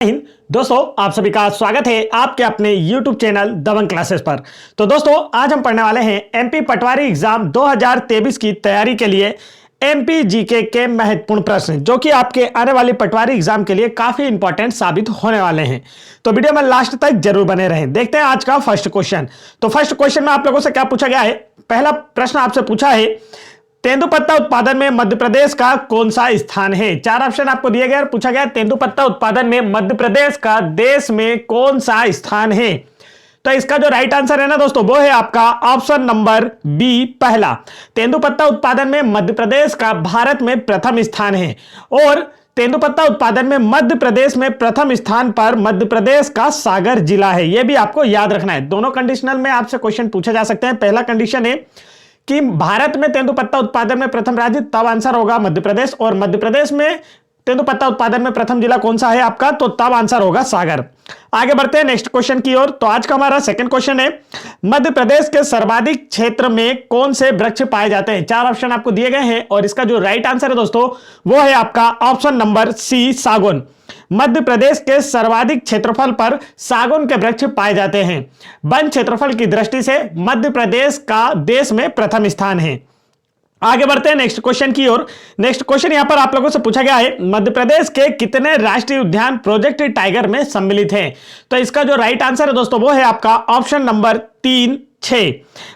हिंद दोस्तों, आप सभी का स्वागत है आपके अपने YouTube चैनल दबंग क्लासेस पर। तो दोस्तों, आज हम पढ़ने वाले हैं एमपी पटवारी एग्जाम 2023 की तैयारी के लिए एमपी जीके के महत्वपूर्ण प्रश्न, जो कि आपके आने वाली पटवारी एग्जाम के लिए काफी इंपॉर्टेंट साबित होने वाले हैं। तो वीडियो में लास्ट तक जरूर बने रहें। देखते हैं आज का फर्स्ट क्वेश्चन। तो फर्स्ट क्वेश्चन में आप लोगों से क्या पूछा गया है। पहला प्रश्न आपसे पूछा है, तेंदुपत्ता उत्पादन में मध्य प्रदेश का कौन सा स्थान है। चार ऑप्शन आपको दिए गए और पूछा गया तेंदुपत्ता उत्पादन में मध्य प्रदेश का देश में कौन सा स्थान है। तो इसका जो राइट आंसर है ना दोस्तों, वो है आपका ऑप्शन नंबर बी पहला। तेंदुपत्ता उत्पादन में मध्य प्रदेश का भारत में प्रथम स्थान है और तेंदुपत्ता उत्पादन में मध्य प्रदेश में प्रथम स्थान पर मध्य प्रदेश का सागर जिला है। यह भी आपको याद रखना है। दोनों कंडीशनल में आपसे क्वेश्चन पूछे जा सकते हैं। पहला कंडीशन है कि भारत में तेंदुपत्ता उत्पादन में प्रथम राज्य, तब आंसर होगा मध्य प्रदेश। और मध्य प्रदेश में तेंदुपत्ता उत्पादन में प्रथम जिला कौन सा है आपका, तो तब आंसर होगा सागर। आगे बढ़ते हैं नेक्स्ट क्वेश्चन की ओर। तो आज का हमारा सेकंड क्वेश्चन है, मध्य प्रदेश के सर्वाधिक क्षेत्र में कौन से वृक्ष पाए जाते हैं। चार ऑप्शन आपको दिए गए हैं और इसका जो राइट आंसर है दोस्तों, वो है आपका ऑप्शन नंबर सी सागौन। मध्य प्रदेश के सर्वाधिक क्षेत्रफल पर सागौन के वृक्ष पाए जाते हैं। वन क्षेत्रफल की दृष्टि से मध्य प्रदेश का देश में प्रथम स्थान है। आगे बढ़ते हैं नेक्स्ट क्वेश्चन की ओर। नेक्स्ट क्वेश्चन यहां पर आप लोगों से पूछा गया है, मध्य प्रदेश के कितने राष्ट्रीय उद्यान प्रोजेक्ट टाइगर में सम्मिलित हैं। तो इसका जो राइट आंसर है दोस्तों, वो है आपका ऑप्शन नंबर 3 6।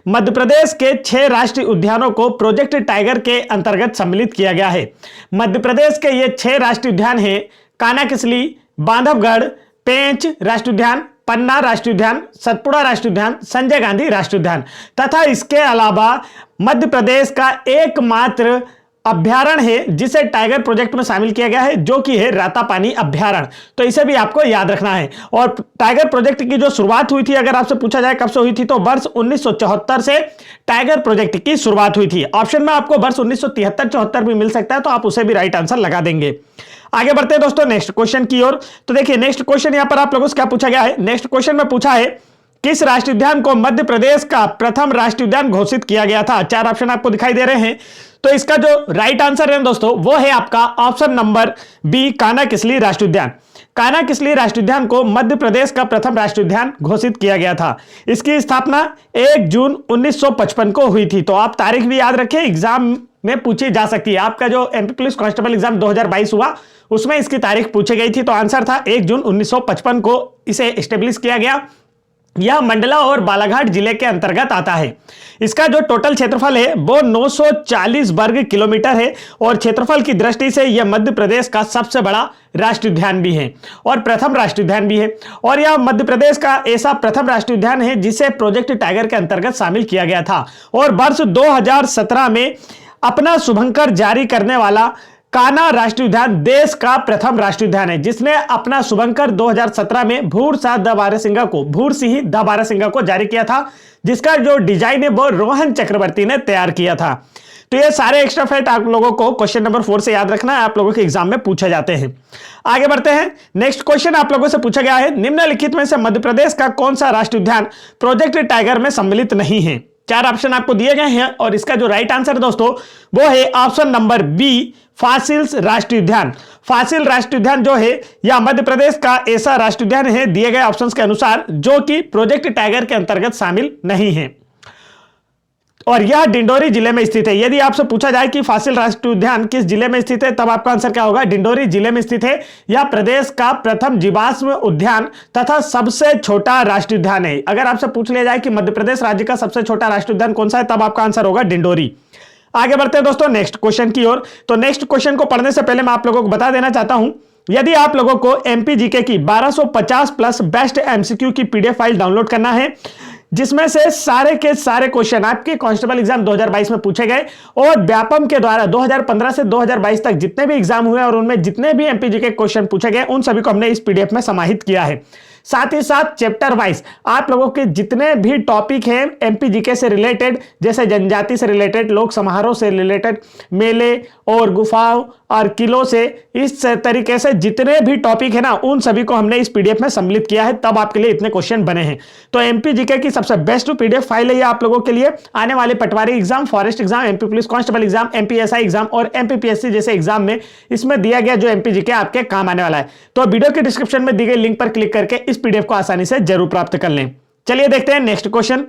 मध्य प्रदेश के 6 राष्ट्रीय उद्यानों को प्रोजेक्ट टाइगर के अंतर्गत सम्मिलित किया गया है। मध्य प्रदेश के ये 6 राष्ट्रीय उद्यान हैं, कानाकिसली, बांधवगढ़, पेंच राष्ट्रीय उद्यान, पन्ना राष्ट्रीय उद्यान, सतपुड़ा राष्ट्रीय उद्यान, संजय गांधी राष्ट्रीय उद्यान तथा इसके अलावा मध्य प्रदेश का एकमात्र अभ्यारण्य है जिसे टाइगर प्रोजेक्ट में शामिल किया गया है, जो कि है रातापानी अभ्यारण्य। तो इसे भी आपको याद रखना है। और टाइगर प्रोजेक्ट की जो शुरुआत हुई थी, अगर आपसे पूछा जाए कब से हुई थी, तो वर्ष 1974 से टाइगर प्रोजेक्ट की शुरुआत हुई थी। ऑप्शन में आपको वर्ष 1973-74 भी मिल सकता है, तो आप उसे भी राइट आंसर लगा देंगे। आगे बढ़ते हैं दोस्तों नेक्स्ट क्वेश्चन की ओर। तो देखिए नेक्स्ट क्वेश्चन यहां पर आप लोगों से क्या पूछा गया है। नेक्स्ट क्वेश्चन में पूछा है, किस राष्ट्रीय उद्यान को मध्य प्रदेश का प्रथम राष्ट्रीय उद्यान घोषित किया गया था। चार ऑप्शन आपको दिखाई दे रहे हैं। तो इसका जो राइट आंसर है दोस्तों, वो है आपका ऑप्शन नंबर बी कानाकिसली राष्ट्रीय उद्यान। कानाकिसली राष्ट्रीय उद्यान को मध्य प्रदेश का प्रथम राष्ट्रीय उद्यान घोषित किया गया था। इसकी स्थापना 1 जून 1955 को हुई थी। तो आप तारीख भी याद रखें, एग्जाम में पूछी जा सकती है। आपका जो एमपी पुलिस कांस्टेबल एग्जाम 2022 हुआ, उसमें इसकी तारीख पूछी गई थी। तो आंसर था 1 जून 1955 को इसे एस्टेब्लिश किया गया। यह मंडला और बालाघाट जिले के अंतर्गत आता है। इसका जो टोटल क्षेत्रफल है वो 940 वर्ग किलोमीटर है और क्षेत्रफल की दृष्टि से यह मध्य प्रदेश का सबसे बड़ा राष्ट्रीय उद्यान भी है और प्रथम राष्ट्रीय उद्यान भी है। और यह मध्य प्रदेश का ऐसा प्रथम राष्ट्रीय उद्यान है जिसे प्रोजेक्ट टाइगर के अंतर्गत शामिल किया गया था। और वर्ष 2017 में अपना शुभंकर जारी करने वाला कान्हा राष्ट्रीय उद्यान देश का प्रथम राष्ट्रीय उद्यान है, जिसने अपना शुभंकर 2017 में भूरसिंह द बारहसिंगा को जारी किया था, जिसका जो डिजाइन है वो रोहन चक्रवर्ती ने तैयार किया था। तो ये सारे एक्स्ट्रा फैक्ट आप लोगों को क्वेश्चन नंबर 4 से याद रखना है, आप लोगों के एग्जाम में पूछे जाते हैं। आगे बढ़ते हैं। नेक्स्ट क्वेश्चन आप लोगों से पूछा गया है, निम्नलिखित में से मध्य प्रदेश का कौन सा राष्ट्रीय उद्यान प्रोजेक्ट टाइगर में सम्मिलित नहीं है। चार ऑप्शन आपको दिए गए हैं और इसका जो राइट आंसर है दोस्तों, वो है ऑप्शन नंबर बी फासिल्स राष्ट्रीय उद्यान। फासिल राष्ट्रीय उद्यान जो है यह मध्य प्रदेश का ऐसा राष्ट्रीय उद्यान है दिए गए ऑप्शंस के अनुसार जो कि प्रोजेक्ट टाइगर के अंतर्गत शामिल नहीं है और यह डिंडोरी जिले में स्थित है। यदि आपसे पूछा जाए कि फासिल राष्ट्रीय उद्यान किस जिले में स्थित है, तब आपका आंसर क्या होगा, डिंडोरी जिले में स्थित है। यह प्रदेश का प्रथम जीवाश्म उद्यान तथा सबसे छोटा राष्ट्रीय उद्यान है। अगर आपसे पूछ लिया जाए कि मध्य प्रदेश राज्य का सबसे छोटा राष्ट्रीय उद्यान कौन सा है, तब आपका आंसर होगा डिंडोरी। आगे बढ़ते हैं दोस्तों नेक्स्ट क्वेश्चन की ओर। तो नेक्स्ट क्वेश्चन को पढ़ने से पहले मैं आप लोगों को बता देना चाहता हूं, यदि आप लोगों को एमपी जीके की 1250 प्लस बेस्ट एमसीक्यू की पीडीएफ फाइल डाउनलोड करना है, जिसमें से सारे के सारे क्वेश्चन आपके कांस्टेबल एग्जाम 2022 में पूछे गए और व्यापम के द्वारा 2015 से 2022 तक जितने भी एग्जाम हुए और उनमें जितने भी एमपी जीके क्वेश्चन पूछे गए, उन सभी को हमने इस पीडीएफ में समाहित किया है। साथ ही साथ चैप्टर वाइज आप लोगों के जितने भी टॉपिक हैं एमपी जीके से रिलेटेड, जैसे जनजाति से रिलेटेड, लोक समारोह से रिलेटेड, मेले और गुफाओं और किलों से, इस तरीके से जितने भी टॉपिक है ना उन सभी को हमने इस पीडीएफ में सम्मिलित किया है, तब आपके लिए इतने क्वेश्चन बने हैं। तो एमपी जीके की सबसे बेस्ट पीडीएफ फाइल है ये आप लोगों के लिए आने वाले patwari exam, forest exam, MP police constable exam, MPSI exam और एमपीपीएससी जैसे एग्जाम में इसमें दिया गया जो एमपी जीके आपके काम आने वाला है। तो वीडियो के डिस्क्रिप्शन में दी गई लिंक पर क्लिक करके इस पीडीएफ को आसानी से जरूर प्राप्त कर लें। चलिए देखते हैं नेक्स्ट क्वेश्चन।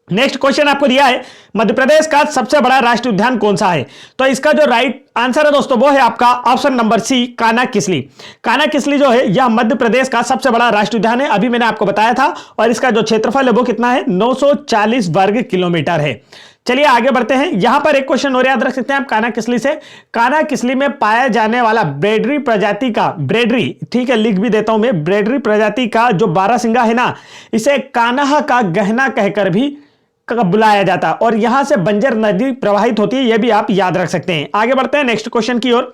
नेक्स्ट क्वेश्चन आपको दिया है मध्य प्रदेश का सबसे बड़ा राष्ट्रीय उद्यान कौन सा है? तो इसका जो राइट आंसर है दोस्तों वो है आपका option number C, Kanha Kisli. Kanha Kisli जो है यह मध्य प्रदेश का सबसे बड़ा राष्ट्रीय उद्यान है, अभी मैंने आपको बताया था, और इसका जो क्षेत्रफल है वो कितना है, 940 वर्ग किलोमीटर है। चलिए आगे बढ़ते हैं। यहां पर एक क्वेश्चन और याद रख सकते हैं आप कान्हा किसली से। कान्हा किसली में पाया जाने वाला ब्रेडरी प्रजाति का, ब्रेडरी, ठीक है लिख भी देता हूं मैं, ब्रेडरी प्रजाति का जो बारहसिंगा है ना, इसे कान्हा का गहना कहकर भी बुलाया जाता है, और यहां से बंजर नदी प्रवाहित होती है, यह भी आप याद रख सकते हैं। आगे बढ़ते हैं नेक्स्ट क्वेश्चन की ओर।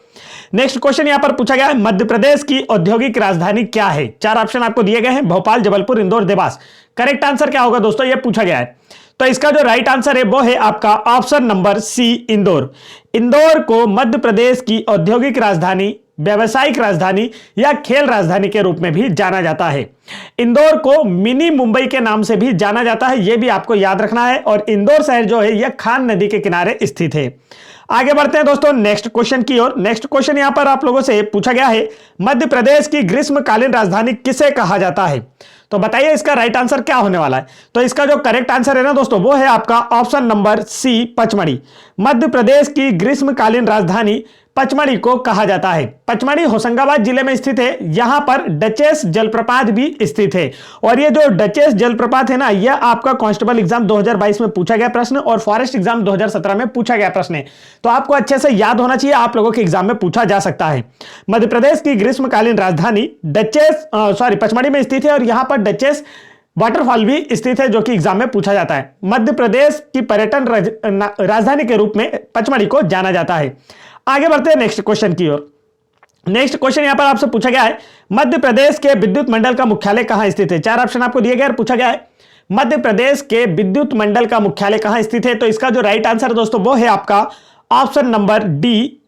नेक्स्ट क्वेश्चन यहां पर पूछा गया है मध्य प्रदेश की औद्योगिक राजधानी क्या है? 4 ऑप्शन आपको दिए गए हैं, भोपाल, जबलपुर, इंदौर, देवास। करेक्ट आंसर क्या होगा दोस्तों, यह पूछा गया है। तो इसका जो राइट आंसर है वो है आपका option number C, Indore. Indore को मध्य प्रदेश की औद्योगिक राजधानी, व्यावसायिक राजधानी या खेल राजधानी के रूप में भी जाना जाता है। इंदौर को मिनी मुंबई के नाम से भी जाना जाता है, यह भी आपको याद रखना है, और इंदौर शहर जो है यह खान नदी के किनारे स्थित है। आगे बढ़ते हैं दोस्तों नेक्स्ट क्वेश्चन की ओर। नेक्स्ट क्वेश्चन यहां पर आप लोगों से पूछा गया है मध्य प्रदेश की ग्रीष्मकालीन राजधानी किसे कहा जाता है? तो बताइए इसका राइट आंसर क्या होने वाला है। तो इसका जो करेक्ट आंसर है ना दोस्तों वो है आपका ऑप्शन नंबर सी, पचमढ़ी। मध्य प्रदेश की ग्रीष्मकालीन राजधानी पचमढ़ी को कहा जाता है। पचमढ़ी होशंगाबाद जिले में स्थित है, यहां पर डचेस जलप्रपात भी स्थित है, और ये जो डचेस जलप्रपात है ना यह आपका कांस्टेबल एग्जाम 2022 में पूछा गया प्रश्न और फॉरेस्ट एग्जाम 2017 में पूछा गया प्रश्न है, तो आपको अच्छे से याद होना चाहिए, आप लोगों के एग्जाम में पूछा जा सकता है। मध्य प्रदेश की ग्रीष्मकालीन राजधानी पचमढ़ी में स्थित है, और यहां पर डचेस वाटरफॉल भी स्थित है जो कि एग्जाम में पूछा जाता है। मध्य प्रदेश की पर्यटन राजधानी के रूप में पचमढ़ी को जाना जाता है। आगे बढ़ते हैं नेक्स्ट क्वेश्चन की ओर। नेक्स्ट क्वेश्चन यहां पर आपसे पूछा गया है मध्य प्रदेश के विद्युत मंडल का मुख्यालय कहां स्थित है? 4 ऑप्शन आपको दिए गए और पूछा गया है मध्य प्रदेश के विद्युत मंडल का मुख्यालय कहां स्थित है? तो इसका जो राइट आंसर दोस्तों वो है आपका ऑप्शन नंबर डी,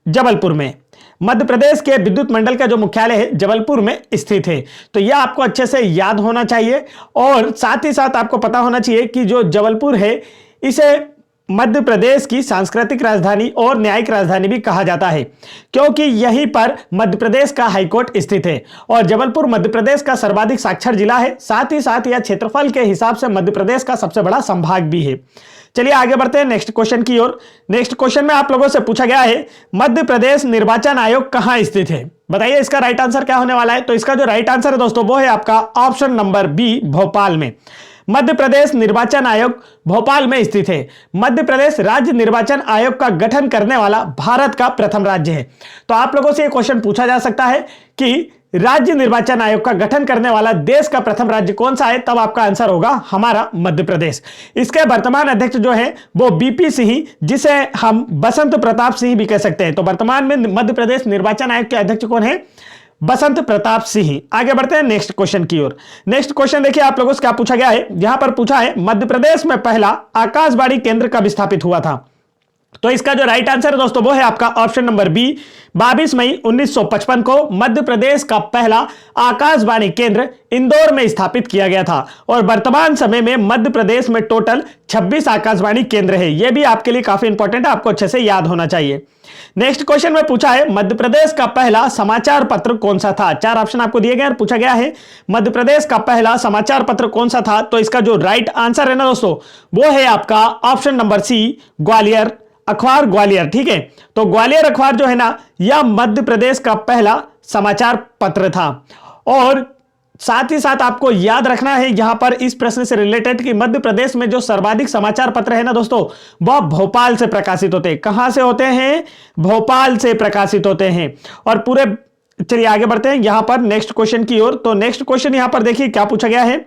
जबलपुर में। मध्य प्रदेश के विद्युत मंडल का जो मुख्यालय है जबलपुर में स्थित है। तो यह आपको अच्छे से याद होना चाहिए, और साथ ही साथ आपको पता होना चाहिए कि जो जबलपुर है इसे मध्य प्रदेश की सांस्कृतिक राजधानी और न्यायिक राजधानी भी कहा जाता है, क्योंकि यहीं पर मध्य प्रदेश का हाईकोर्ट स्थित है, और जबलपुर मध्य प्रदेश का सर्वाधिक साक्षर जिला है। साथ ही साथ यह क्षेत्रफल के हिसाब से मध्य प्रदेश का सबसे बड़ा संभाग भी है। चलिए आगे बढ़ते हैं नेक्स्ट क्वेश्चन की ओर। नेक्स्ट क्वेश्चन में आप लोगों से पूछा गया है मध्य प्रदेश निर्वाचन आयोग कहां स्थित है? बताइए इसका राइट आंसर क्या होने वाला है। तो इसका जो राइट आंसर है दोस्तों वो है आपका ऑप्शन नंबर बी, भोपाल में। मध्य प्रदेश निर्वाचन आयोग भोपाल में स्थित है। मध्य प्रदेश राज्य निर्वाचन आयोग का गठन करने वाला भारत का प्रथम राज्य है। तो आप लोगों से यह क्वेश्चन पूछा जा सकता है कि राज्य निर्वाचन आयोग का गठन करने वाला देश का प्रथम राज्य कौन सा है, तब आपका आंसर होगा हमारा मध्य प्रदेश। इसके वर्तमान अध्यक्ष जो है वो बीपी सिंह, जिसे हम बसंत प्रताप सिंह भी कह सकते हैं। तो वर्तमान में मध्य प्रदेश निर्वाचन आयोग के अध्यक्ष कौन है? बसंत प्रताप सिंह। आगे बढ़ते हैं नेक्स्ट क्वेश्चन की ओर। नेक्स्ट क्वेश्चन देखिए आप लोगों से क्या पूछा गया है। यहां पर पूछा है मध्य प्रदेश में पहला आकाशवाणी केंद्र कब स्थापित हुआ था? तो इसका जो राइट आंसर है दोस्तों वो है आपका ऑप्शन नंबर बी, 22 मई 1955 को मध्य प्रदेश का पहला आकाशवाणी केंद्र इंदौर में स्थापित किया गया था, और वर्तमान समय में मध्य प्रदेश में टोटल 26 आकाशवाणी केंद्र है। यह भी आपके लिए काफी इंपॉर्टेंट है, आपको अच्छे से याद होना चाहिए। नेक्स्ट क्वेश्चन में पूछा है मध्य प्रदेश का पहला समाचार पत्र कौन सा था? 4 ऑप्शन आपको दिए गए और पूछा गया है मध्य प्रदेश का पहला समाचार पत्र कौन सा था? तो इसका जो राइट आंसर है ना दोस्तों वो है आपका ऑप्शन नंबर सी, ग्वालियर अखबार, ग्वालियर। ठीक है, तो ग्वालियर अखबार जो है ना यह मध्य प्रदेश का पहला समाचार पत्र था। और साथ ही साथ आपको याद रखना है यहां पर इस प्रश्न से रिलेटेड कि मध्य प्रदेश में जो सर्वाधिक समाचार पत्र है ना दोस्तों वह भोपाल से प्रकाशित होते हैं। कहां से होते हैं? भोपाल से प्रकाशित होते हैं। और पूरे, चलिए आगे बढ़ते हैं यहां पर नेक्स्ट क्वेश्चन की ओर। तो नेक्स्ट क्वेश्चन यहां पर देखिए क्या पूछा गया है।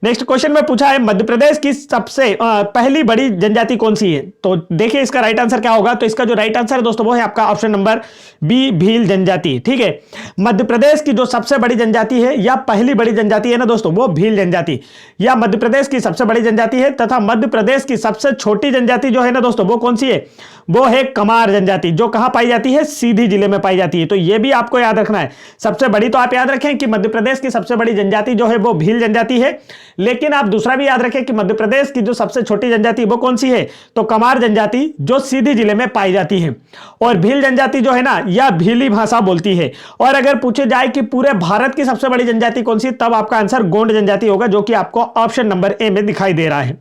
नेक्स्ट क्वेश्चन में पूछा है मध्य प्रदेश की सबसे पहली बड़ी जनजाति कौन सी है। तो देखिए इसका राइट आंसर क्या होगा। तो इसका जो राइट आंसर है दोस्तों वो है आपका ऑप्शन नंबर बी, भील जनजाति। ठीक है, मध्य प्रदेश की जो सबसे बड़ी जनजाति है या पहली बड़ी जनजाति है ना दोस्तों, वो भील जनजाति या मध्य प्रदेश की सबसे बड़ी जनजाति है। तथा मध्य प्रदेश की सबसे छोटी जनजाति जो है ना दोस्तों, वो कौन सी है, वो है कमार जनजाति, जो कहां पाई जाती है, सीधी जिले में पाई जाती है। तो ये भी आपको याद रखना है। सबसे बड़ी तो आप याद रखें कि मध्य प्रदेश की सबसे बड़ी जनजाति जो है वो भील जनजाति है, लेकिन आप दूसरा भी याद रखें कि मध्य प्रदेश की जो सबसे छोटी जनजाति वो कौन सी है, तो कमार जनजाति, जो सीधी जिले में पाई जाती है। और भील जनजाति जो है ना, यह भीली भाषा बोलती है। और अगर पूछे जाए कि पूरे भारत की सबसे बड़ी जनजाति कौन सी, तब आपका आंसर गोंड जनजाति होगा, जो कि आपको ऑप्शन नंबर ए में दिखाई दे रहा है।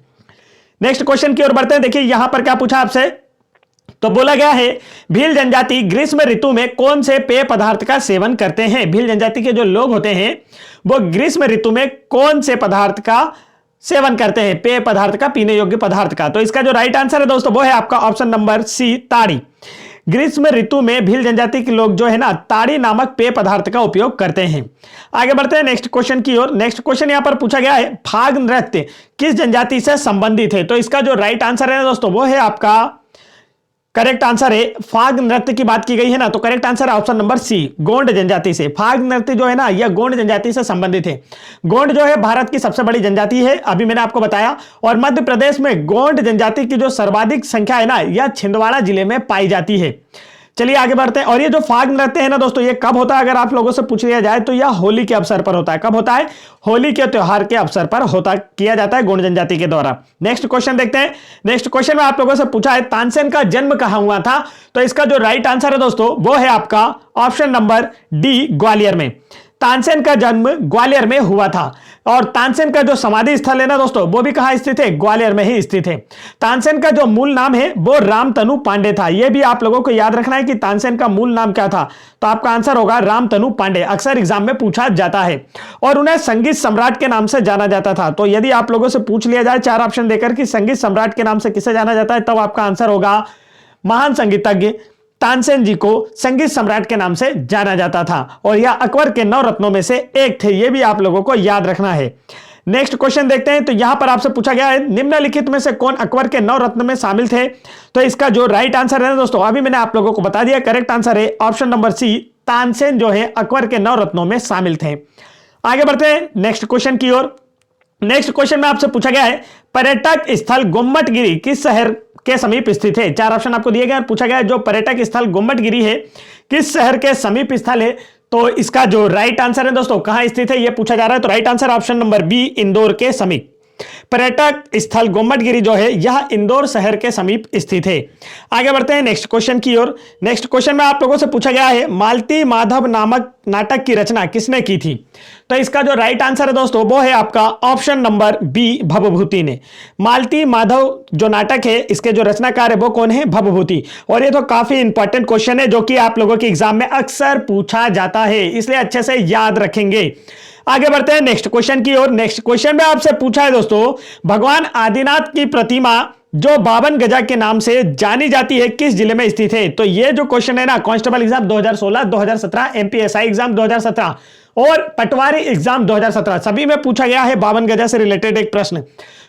नेक्स्ट क्वेश्चन की ओर बढ़ते हैं। देखिए यहां पर क्या पूछा आपसे, तो बोला गया है भील जनजाति ग्रीष्म ऋतु में कौन से पेय पदार्थ का सेवन करते हैं। भील जनजाति के जो लोग होते हैं वो ग्रीष्म ऋतु में कौन से पदार्थ का सेवन करते हैं, पेय पदार्थ का, पीने योग्य पदार्थ का। तो इसका जो राइट आंसर है दोस्तों वो है आपका ऑप्शन नंबर सी, ताड़ी। ग्रीष्म ऋतु में भील जनजाति के लोग जो है ना, ताड़ी नामक पेय पदार्थ का उपयोग करते हैं। आगे बढ़ते हैं नेक्स्ट क्वेश्चन की ओर। नेक्स्ट क्वेश्चन यहां पर पूछा गया है फाग नृत्य किस जनजाति से संबंधित है। तो इसका जो राइट आंसर है दोस्तों वो है आपका, करेक्ट आंसर है, फाग नृत्य की बात की गई है ना, तो करेक्ट आंसर है ऑप्शन नंबर सी, गोंड जनजाति से। फाग नृत्य जो है ना, यह गोंड जनजाति से संबंधित है। गोंड जो है भारत की सबसे बड़ी जनजाति है, अभी मैंने आपको बताया। और मध्य प्रदेश में गोंड जनजाति की जो सर्वाधिक संख्या है ना, यह छिंदवाड़ा जिले में पाई जाती है। चलिए आगे बढ़ते हैं। और ये जो फाग नृत्य है ना दोस्तों, ये कब होता है, अगर आप लोगों से पूछ लिया जाए तो यह होली के अवसर पर होता है। कब होता है, होली के त्योहार के अवसर पर किया जाता है गोंड जनजाति के द्वारा। नेक्स्ट क्वेश्चन देखते हैं। नेक्स्ट क्वेश्चन में आप लोगों से पूछा है तानसेन का जन्म कहां हुआ था। तो इसका जो राइट आंसर है दोस्तों वो है आपका ऑप्शन नंबर डी, ग्वालियर में। तानसेन का जन्म ग्वालियर में हुआ था। और तानसेन का जो समाधि स्थल है ना दोस्तों, वो भी कहां स्थित है, ग्वालियर में ही स्थित है। तानसेन का जो मूल नाम है वो रामतनु पांडे था। यह भी आप लोगों को याद रखना है कि तानसेन का मूल नाम क्या था। तो आपका आंसर होगा रामतनु पांडे। अक्सर एग्जाम में पूछा जाता है। और उन्हें संगीत सम्राट के नाम से जाना जाता था। तो यदि आप लोगों से पूछ लिया जाए 4 ऑप्शन देकर कि संगीत सम्राट के नाम से किसे जाना जाता है, तब आपका आंसर होगा महान संगीतज्ञ तानसेन जी को संगीत सम्राट के नाम से जाना जाता था। और यह अकबर के 9 रत्नों में से एक थे। यह भी आप लोगों को याद रखना है। नेक्स्ट क्वेश्चन देखते हैं। तो यहां पर आपसे पूछा गया है निम्नलिखित में से कौन अकबर के 9 रत्न में शामिल थे। तो इसका जो राइट आंसर है दोस्तों, अभी मैंने आप लोगों को बता दिया, करेक्ट आंसर है ऑप्शन नंबर सी, तानसेन जो है अकबर के 9 रत्नों में शामिल थे। आगे बढ़ते हैं नेक्स्ट क्वेश्चन की ओर। नेक्स्ट क्वेश्चन में आपसे पूछा गया है पर्यटक स्थल गुम्मटगिरी किस शहर के समीप स्थित है। 4 ऑप्शन आपको दिए गए और पूछा गया है जो पर्यटक स्थल गुम्मटगिरी है किस शहर के समीप स्थल है। तो इसका जो राइट आंसर है दोस्तों, कहां स्थित है यह पूछा जा रहा है। तो right answer option number B, Indore के समीप। पर्यटक स्थल गुम्मटगिरी जो है यह इंदौर शहर के समीप स्थित है। आगे बढ़ते हैं नेक्स्ट क्वेश्चन की ओर। नेक्स्ट क्वेश्चन में आप लोगों से पूछा गया है मालती माधव नामक नाटक की रचना किसने की थी। तो इसका जो राइट आंसर है दोस्तों वो है आपका ऑप्शन नंबर बी, भवभूति ने। मालती माधव जो नाटक है इसके जो रचनाकार है वो कौन है, भवभूति। और ये तो काफी इंपॉर्टेंट क्वेश्चन है जो कि आप लोगों के एग्जाम में अक्सर पूछा जाता है, इसलिए अच्छे से याद रखेंगे। आगे बढ़ते हैं नेक्स्ट क्वेश्चन की ओर। नेक्स्ट क्वेश्चन में आपसे पूछा है दोस्तों भगवान आदिनाथ की प्रतिमा जो 52 गजा के नाम से जानी जाती है किस जिले में स्थित है। तो ये जो क्वेश्चन है ना, कांस्टेबल एग्जाम 2016, 2017, एमपीएसआई एग्जाम 2017 और पटवारी एग्जाम 2017 सभी में पूछा गया है 52 गजा से रिलेटेड एक प्रश्न।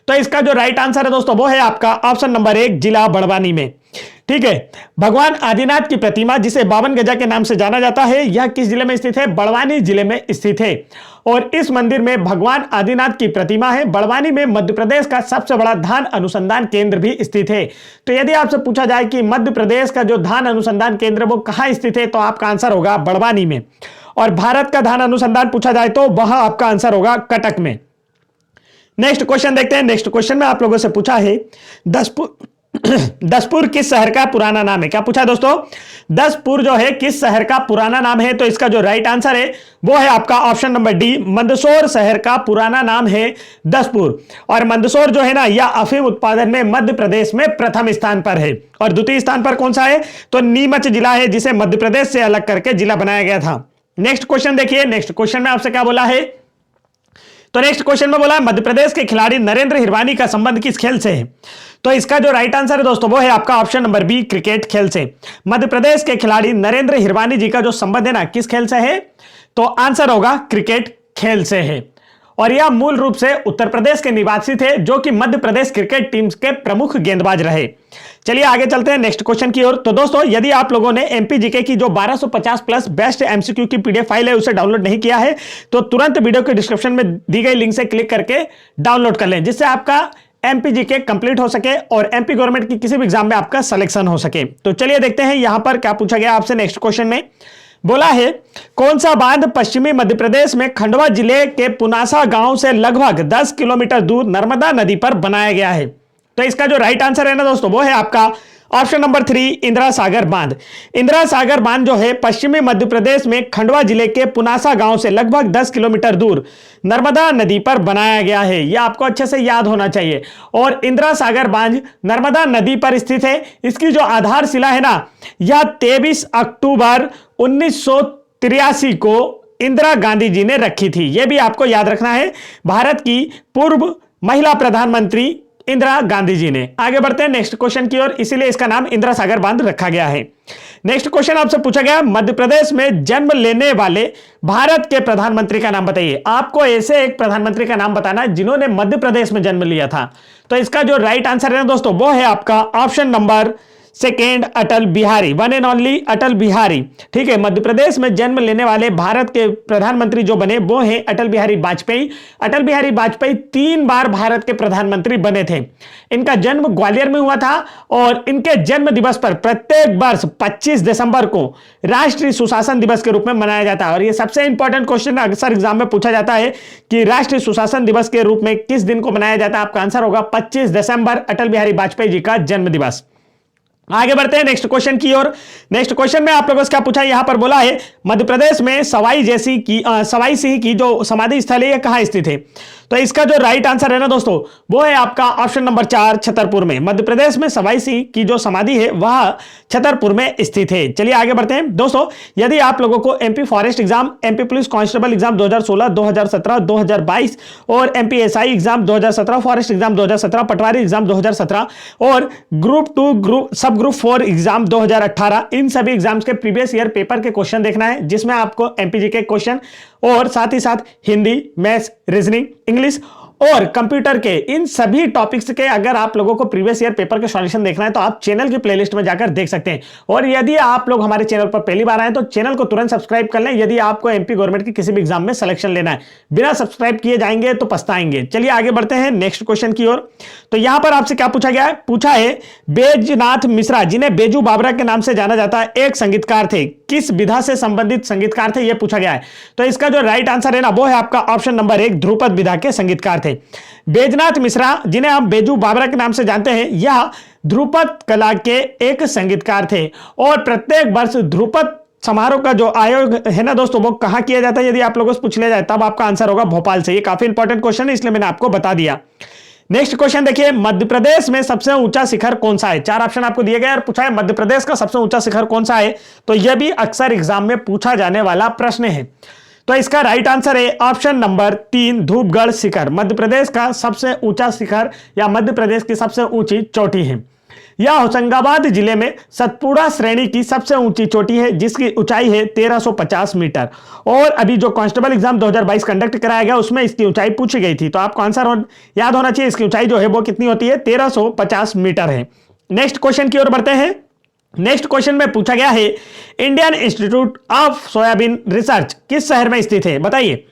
तो इसका जो राइट आंसर है दोस्तों वो है आपका ऑप्शन नंबर 1, जिला बड़वानी में। ठीक है, भगवान आदिनाथ की प्रतिमा जिसे 52 गजा के नाम से जाना जाता है, यह किस जिले में स्थित है, बड़वानी जिले में स्थित है। और इस मंदिर में भगवान आदिनाथ की प्रतिमा है। बड़वानी में मध्य प्रदेश का सबसे बड़ा धान अनुसंधान केंद्र भी स्थित है। तो यदि आपसे पूछा जाए कि मध्य प्रदेश का जो धान अनुसंधान केंद्र वो कहां स्थित है, तो आपका आंसर होगा बड़वानी में। और भारत का धान अनुसंधान पूछा जाए तो वह आपका आंसर होगा कटक में। नेक्स्ट क्वेश्चन देखते हैं। नेक्स्ट क्वेश्चन में आप लोगों से पूछा है दसपुर किस शहर का पुराना नाम है। क्या पूछा दोस्तों, दसपुर जो है किस शहर का पुराना नाम है। तो इसका जो राइट आंसर है वो है आपका ऑप्शन नंबर डी, मंदसौर शहर का पुराना नाम है दसपुर। और मंदसौर जो है ना, यह अफीम उत्पादन में मध्य प्रदेश में प्रथम स्थान पर है। और द्वितीय स्थान पर कौन सा है, तो नीमच जिला है जिसे मध्य प्रदेश से अलग करके जिला बनाया गया था। नेक्स्ट क्वेश्चन देखिए। नेक्स्ट क्वेश्चन में आपसे क्या बोला है, तो नेक्स्ट क्वेश्चन में बोला मध्य प्रदेश के खिलाड़ी नरेंद्र हिरवानी का संबंध किस खेल से है। तो इसका जो राइट आंसर है दोस्तों वो है आपका ऑप्शन नंबर बी, क्रिकेट खेल से। मध्य प्रदेश के खिलाड़ी नरेंद्र हिरवानी जी का जो संबंध है ना किस खेल से है, तो आंसर होगा क्रिकेट खेल से है। और यह मूल रूप से उत्तर प्रदेश के निवासी थे, जो कि मध्य प्रदेश क्रिकेट टीम के प्रमुख गेंदबाज रहे। चलिए आगे चलते हैं नेक्स्ट क्वेश्चन की ओर। तो दोस्तों, यदि आप लोगों ने एमपीजीके की जो 1250 प्लस बेस्ट एमसीक्यू की पीडीएफ फाइल है उसे डाउनलोड नहीं किया है, तो तुरंत वीडियो के डिस्क्रिप्शन में दी गई लिंक से क्लिक करके डाउनलोड कर लें, जिससे आपका एमपीजीके कंप्लीट हो सके और एमपी गवर्नमेंट की किसी भी एग्जाम में आपका सिलेक्शन हो सके। तो चलिए देखते हैं यहां पर क्या पूछा गया आपसे नेक्स्ट क्वेश्चन में। बोला है, कौन सा बांध पश्चिमी मध्य प्रदेश में खंडवा जिले के पुनासा गांव से लगभग 10 किलोमीटर दूर नर्मदा नदी पर बनाया गया है? तो इसका जो राइट आंसर है ना दोस्तों, वो है आपका ऑप्शन नंबर 3, इंदिरा सागर बांध। इंदिरा सागर बांध जो है पश्चिमी मध्य प्रदेश में खंडवा जिले के पुनासा गांव से लगभग 10 किलोमीटर दूर नर्मदा नदी पर बनाया गया है। यह आपको अच्छे से याद होना चाहिए। और इंदिरा सागर बांध नर्मदा नदी पर स्थित है। इसकी जो आधारशिला है ना, यह 23 अक्टूबर 1983 को इंदिरा गांधी जी ने रखी थी। यह भी आपको याद रखना है, भारत की पूर्व महिला प्रधानमंत्री इंदिरा गांधी जी ने। आगे बढ़ते हैं नेक्स्ट क्वेश्चन की ओर, इसीलिए इसका नाम इंदिरा सागर बांध रखा गया है। नेक्स्ट क्वेश्चन आपसे पूछा गया, मध्य प्रदेश में जन्म लेने वाले भारत के प्रधानमंत्री का नाम बताइए। आपको ऐसे एक प्रधानमंत्री का नाम बताना है जिन्होंने मध्य प्रदेश में जन्म लिया था। तो इसका जो राइट आंसर है दोस्तों, वो है आपका option number 2 Atal Bihari, one and only Atal Bihari. ठीक है, मध्य प्रदेश में जन्म लेने वाले भारत के प्रधानमंत्री जो बने वो हैं अटल बिहारी वाजपेयी। अटल बिहारी वाजपेयी 3 बार भारत के प्रधानमंत्री बने थे। इनका जन्म ग्वालियर में हुआ था और इनके जन्म दिवस पर प्रत्येक वर्ष 25 दिसंबर को राष्ट्रीय सुशासन दिवस के रूप में मनाया जाता है। और यह सबसे इंपॉर्टेंट क्वेश्चन अक्सर एग्जाम में पूछा जाता है कि राष्ट्रीय सुशासन दिवस के रूप में किस दिन को मनाया जाता है। आपका आंसर होगा 25 दिसंबर, अटल बिहारी वाजपेयी जी का जन्म दिवस। आगे बढ़ते हैं नेक्स्ट क्वेश्चन की ओर। नेक्स्ट क्वेश्चन में आप लोगों से क्या पूछा है, यहां पर बोला है मध्य प्रदेश में सवाई सिंह की जो समाधि स्थल है यह कहां स्थित है? तो इसका जो राइट आंसर है ना दोस्तों, वो है आपका ऑप्शन नंबर 4, छतरपुर में। मध्य प्रदेश में सवाई सिंह की जो समाधि है वह छतरपुर में स्थित है। चलिए आगे बढ़ते हैं दोस्तों, यदि आप लोगों को MP forest exam, MP police constable exam 2016, 2017, 2022 और MP SI exam 2017, forest exam 2017, पटवारी एग्जाम 2017 और ग्रुप 2 सब ग्रुप 4 एग्जाम 2018, इन सभी एग्जाम्स के प्रीवियस ईयर पेपर के क्वेश्चन देखना है, जिसमें आपको एमपीजी के क्वेश्चन और साथ ही साथ हिंदी, मैथ्स, रीजनिंग, इंग्लिश और कंप्यूटर के इन सभी टॉपिक्स के अगर आप लोगों को प्रीवियस ईयर पेपर के सॉल्यूशन देखना है तो आप चैनल की प्लेलिस्ट में जाकर देख सकते हैं। और यदि आप लोग हमारे चैनल पर पहली बार आए तो चैनल को तुरंत सब्सक्राइब कर लें यदि आपको एमपी गवर्नमेंट की किसी भी एग्जाम में सिलेक्शन लेना है। बिना सब्सक्राइब किए जाएंगे तो पछताएंगे। चलिए आगे बढ़ते हैं नेक्स्ट क्वेश्चन की ओर। तो यहां पर आपसे क्या पूछा गया है, पूछा है बैजनाथ मिश्रा, जिन्हें बैजू बावरा के नाम से जाना जाता है, एक संगीतकार थे। किस विधा से संबंधित संगीतकार थे, यह पूछा गया है। तो इसका जो राइट आंसर है ना, वो है आपका ऑप्शन नंबर 1, ध्रुपद विधा के संगीतकार थे। बैजनाथ मिश्रा, जिन्हें आप बैजू बावरा के नाम से जानते हैं, यह ध्रुपद कला के एक संगीतकार थे। और प्रत्येक वर्ष ध्रुपद समारोह का जो आयोग है ना दोस्तों, वो कहां किया जाता है, यदि आप लोगों से पूछ लिया जाए तब आपका आंसर होगा भोपाल से। ये काफी इंपॉर्टेंट क्वेश्चन है, इसलिए मैंने आपको बता दिया। नेक्स्ट क्वेश्चन देखिए, मध्य प्रदेश में सबसे ऊंचा शिखर कौन सा है? 4 ऑप्शन आपको दिए गए और पूछा है मध्य प्रदेश का सबसे ऊंचा शिखर कौन सा है। तो यह भी अक्सर एग्जाम में पूछा जाने वाला प्रश्न है। तो इसका राइट आंसर है ऑप्शन नंबर 3, धूपगढ़ शिखर। मध्य प्रदेश का सबसे ऊंचा शिखर या मध्य प्रदेश की सबसे ऊंची चोटी है। यह होशंगाबाद जिले में सतपुड़ा श्रेणी की सबसे ऊंची चोटी है, जिसकी ऊंचाई है 1350 मीटर। और अभी जो कांस्टेबल एग्जाम 2022 कंडक्ट कराया गया उसमें इसकी ऊंचाई पूछी गई थी। तो आपको आंसर याद होना चाहिए, इसकी ऊंचाई जो है वो कितनी होती है, 1350 मीटर है। नेक्स्ट क्वेश्चन की ओर बढ़ते हैं। नेक्स्ट क्वेश्चन में पूछा गया है, Indian institute of soybean research किस शहर में स्थित है? बताइए,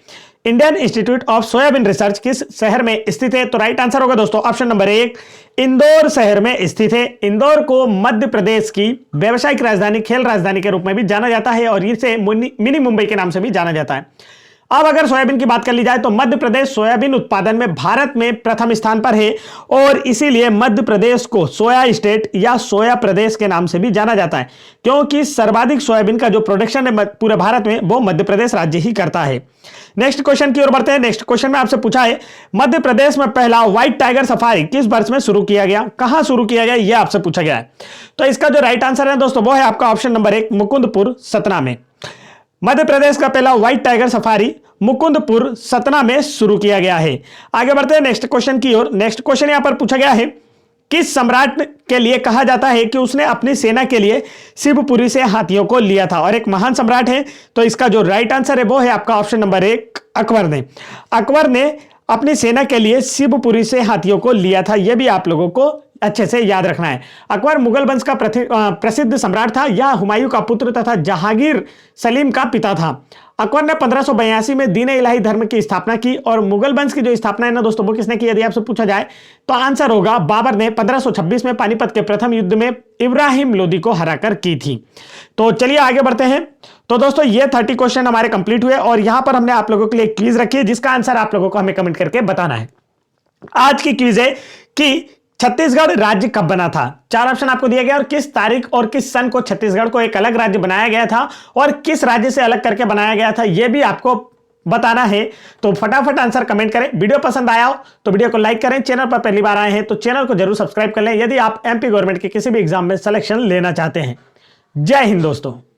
Indian institute of soybean research किस शहर में स्थित है? तो राइट आंसर होगा दोस्तों ऑप्शन नंबर 1, इंदौर शहर में स्थित है। इंदौर को मध्य प्रदेश की व्यावसायिक राजधानी, खेल राजधानी के रूप में भी जाना जाता है और इसे मिनी मुंबई के नाम से भी जाना जाता है। अब अगर सोयाबीन की बात कर ली जाए तो मध्य प्रदेश सोयाबीन उत्पादन में भारत में प्रथम स्थान पर है और इसीलिए मध्य प्रदेश को सोया स्टेट या सोया प्रदेश के नाम से भी जाना जाता है, क्योंकि सर्वाधिक सोयाबीन का जो प्रोडक्शन है पूरे भारत में वो मध्य प्रदेश राज्य ही करता है। नेक्स्ट क्वेश्चन की ओर बढ़ते हैं। नेक्स्ट क्वेश्चन में आपसे पूछा है, मध्य प्रदेश में पहला व्हाइट टाइगर सफारी किस वर्ष में शुरू किया गया? कहां शुरू किया गया, यह आपसे पूछा गया है। तो इसका जो राइट आंसर है दोस्तों, वो है आपका ऑप्शन नंबर 1, मुकुंदपुर सतना में। मध्य प्रदेश का पहला white tiger safari Mukundpur Satna में शुरू किया गया है। आगे बढ़ते हैं नेक्स्ट क्वेश्चन की ओर। नेक्स्ट क्वेश्चन यहां पर पूछा गया है, किस सम्राट के लिए कहा जाता है कि उसने अपनी सेना के लिए शिवपुरी से हाथियों को लिया था और एक महान सम्राट है? तो इसका जो राइट आंसर है वो है आपका ऑप्शन नंबर 1, अकबर ने अपनी सेना के लिए शिवपुरी से हाथियों को लिया था। यह भी आप लोगों को अच्छे से याद रखना है। अकबर मुगल वंश का प्रसिद्ध सम्राट था। यह हुमायूं का पुत्र तथा जहांगीर सलीम का पिता था। अकबर ने 1582 में दीन इलाही धर्म की स्थापना की। और मुगल वंश की जो स्थापना है ना दोस्तों, वो किसने की यदि आपसे पूछा जाए तो आंसर होगा बाबर ने 1526 में पानीपत के प्रथम युद्ध में इब्राहिम लोदी को हराकर की थी। तो चलिए आगे बढ़ते हैं। तो दोस्तों ये 30 क्वेश्चन हमारे कंप्लीट हुए और यहां पर हमने आप लोगों के लिए क्विज रखी है, जिसका आंसर आप लोगों को हमें कमेंट करके बताना है। आज की क्विज है कि छत्तीसगढ़ राज्य कब बना था। 4 ऑप्शन आपको दिया गया और किस तारीख और किस सन को छत्तीसगढ़ को एक अलग राज्य बनाया गया था और किस राज्य से अलग करके बनाया गया था, यह भी आपको बताना है। तो फटाफट आंसर कमेंट करें। वीडियो पसंद आया हो तो वीडियो को लाइक करें। चैनल पर पहली बार आए हैं तो चैनल को जरूर सब्सक्राइब कर लें यदि आप एमपी गवर्नमेंट के किसी भी एग्जाम में सिलेक्शन लेना चाहते हैं। जय हिंद दोस्तों।